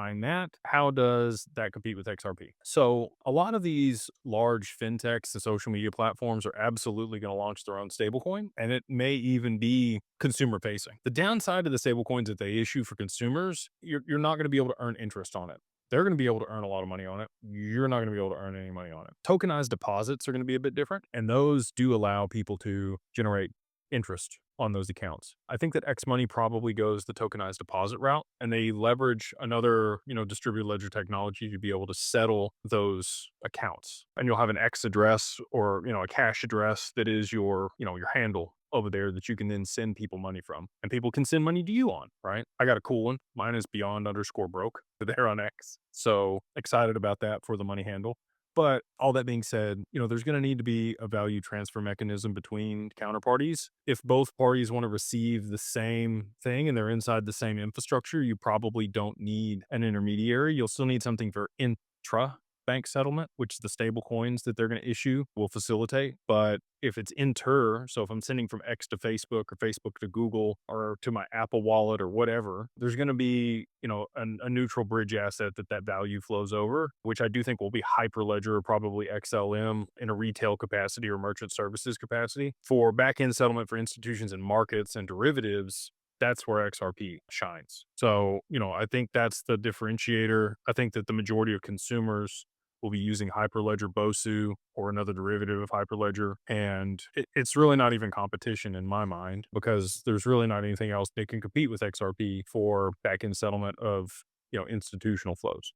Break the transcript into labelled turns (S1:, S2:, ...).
S1: behind that. How does that compete with XRP? So, a lot of these large fintechs and social media platforms are absolutely going to launch their own stablecoin, and it may even be consumer facing. The downside of the stablecoins that they issue for consumers, you're not going to be able to earn interest on it. They're going to be able to earn a lot of money on it. You're not going to be able to earn any money on it. Tokenized deposits are going to be a bit different, and those do allow people to generate interest on those accounts. I think that X Money probably goes the tokenized deposit route, and they leverage another, distributed ledger technology to be able to settle those accounts. And you'll have an X address or, a cash address that is your handle over there that you can then send people money from, and people can send money to you on, right? I got a cool one. Mine is beyond underscore broke there on X. So excited about that for the money handle. But all that being said, there's going to need to be a value transfer mechanism between counterparties. If both parties want to receive the same thing and they're inside the same infrastructure, you probably don't need an intermediary. You'll still need something for intra bank settlement, which the stable coins that they're going to issue will facilitate. But if it's inter, so if I'm sending from X to Facebook or Facebook to Google or to my Apple wallet or whatever, there's going to be, a neutral bridge asset that value flows over, which I do think will be Hyperledger or probably XLM in a retail capacity or merchant services capacity. For back-end settlement for institutions and markets and derivatives, that's where XRP shines. So, I think that's the differentiator. I think that the majority of consumers will be using Hyperledger BOSU or another derivative of Hyperledger. And it's really not even competition in my mind because there's really not anything else that can compete with XRP for back-end settlement of, institutional flows.